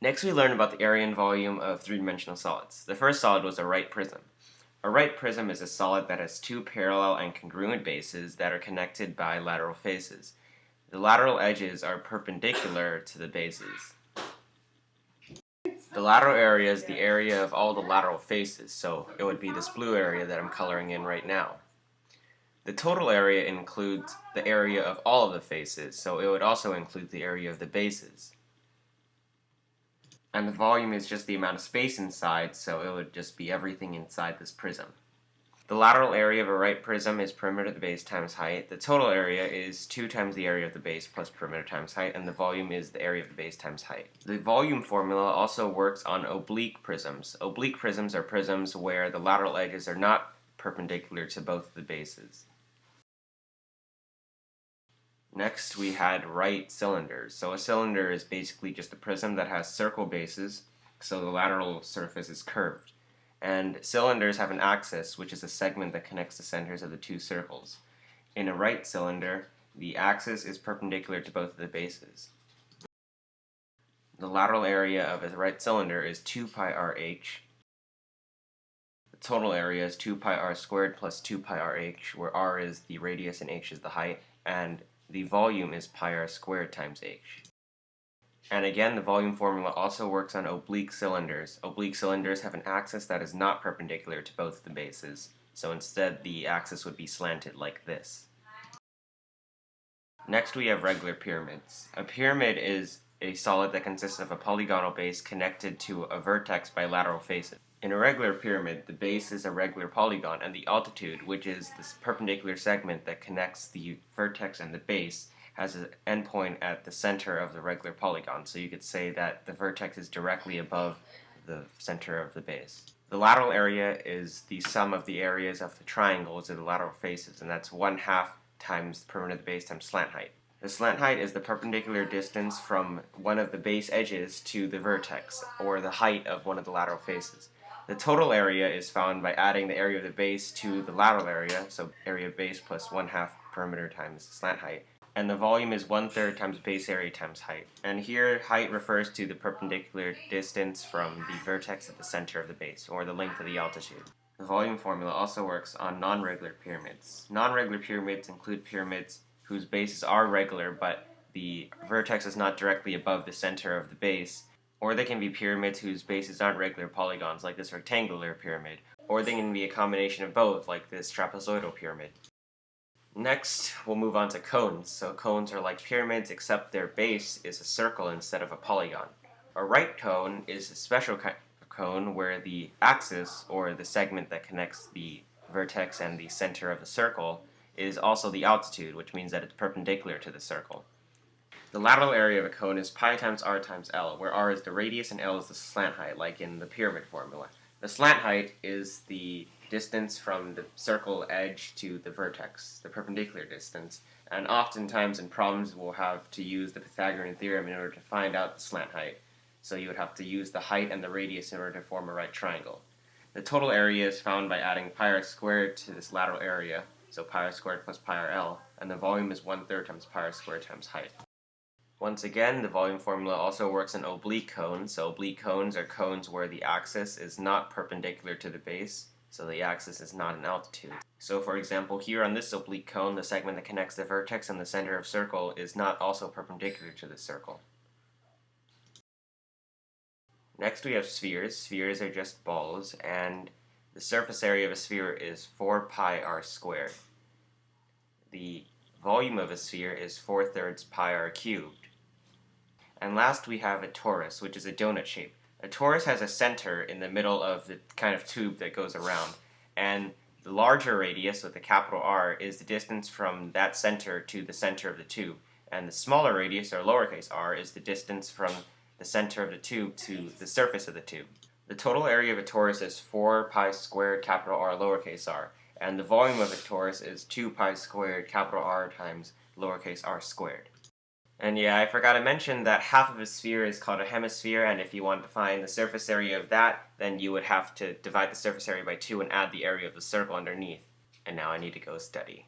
Next we learn about the area and volume of three-dimensional solids. The first solid was a right prism. A right prism is a solid that has two parallel and congruent bases that are connected by lateral faces. The lateral edges are perpendicular to the bases. The lateral area is the area of all the lateral faces, so it would be this blue area that I'm coloring in right now. The total area includes the area of all of the faces, so it would also include the area of the bases. And the volume is just the amount of space inside, so it would just be everything inside this prism. The lateral area of a right prism is perimeter of the base times height. The total area is 2 times the area of the base plus perimeter times height, and the volume is the area of the base times height. The volume formula also works on oblique prisms. Oblique prisms are prisms where the lateral edges are not perpendicular to both the bases. Next, we had right cylinders. So a cylinder is basically just a prism that has circle bases, so the lateral surface is curved. And cylinders have an axis, which is a segment that connects the centers of the two circles. In a right cylinder, the axis is perpendicular to both of the bases. The lateral area of a right cylinder is 2 pi rh. The total area is 2 pi r squared plus 2 pi rh, where r is the radius and h is the height, and the volume is pi r squared times h. And again, the volume formula also works on oblique cylinders. Oblique cylinders have an axis that is not perpendicular to both the bases, so instead the axis would be slanted like this. Next we have regular pyramids. A pyramid is a solid that consists of a polygonal base connected to a vertex by lateral faces. In a regular pyramid, the base is a regular polygon, and the altitude, which is this perpendicular segment that connects the vertex and the base, has an endpoint at the center of the regular polygon, so you could say that the vertex is directly above the center of the base. The lateral area is the sum of the areas of the triangles of the lateral faces, and that's 1/2 times the perimeter of the base times slant height. The slant height is the perpendicular distance from one of the base edges to the vertex, or the height of one of the lateral faces. The total area is found by adding the area of the base to the lateral area, so area of base plus 1/2 perimeter times slant height. And the volume is 1/3 times base area times height. And here, height refers to the perpendicular distance from the vertex at the center of the base, or the length of the altitude. The volume formula also works on non-regular pyramids. Non-regular pyramids include pyramids whose bases are regular, but the vertex is not directly above the center of the base, or they can be pyramids whose bases aren't regular polygons, like this rectangular pyramid, or they can be a combination of both, like this trapezoidal pyramid. Next, we'll move on to cones. So cones are like pyramids, except their base is a circle instead of a polygon. A right cone is a special kind of cone where the axis, or the segment that connects the vertex and the center of the circle, is also the altitude, which means that it's perpendicular to the circle. The lateral area of a cone is pi times r times l, where r is the radius and l is the slant height, like in the pyramid formula. The slant height is the distance from the circle edge to the vertex, the perpendicular distance, and oftentimes in problems we'll have to use the Pythagorean theorem in order to find out the slant height. So you would have to use the height and the radius in order to form a right triangle. The total area is found by adding pi r squared to this lateral area, so pi r squared plus pi r l, and the volume is 1/3 times pi r squared times height. Once again, the volume formula also works in oblique cones. So oblique cones are cones where the axis is not perpendicular to the base, so the axis is not an altitude. So for example, here on this oblique cone, the segment that connects the vertex and the center of circle is not also perpendicular to the circle. Next we have spheres. Spheres are just balls, and the surface area of a sphere is 4 pi r squared. The volume of a sphere is 4/3 pi r cubed. And last we have a torus, which is a donut shape. A torus has a center in the middle of the kind of tube that goes around, and the larger radius with the capital R is the distance from that center to the center of the tube, and the smaller radius, or lowercase r, is the distance from the center of the tube to the surface of the tube. The total area of a torus is 4 pi squared capital R lowercase r, and the volume of a torus is 2 pi squared capital R times lowercase r squared. And yeah, I forgot to mention that half of a sphere is called a hemisphere, and if you want to find the surface area of that, then you would have to divide the surface area by 2 and add the area of the circle underneath. And now I need to go study.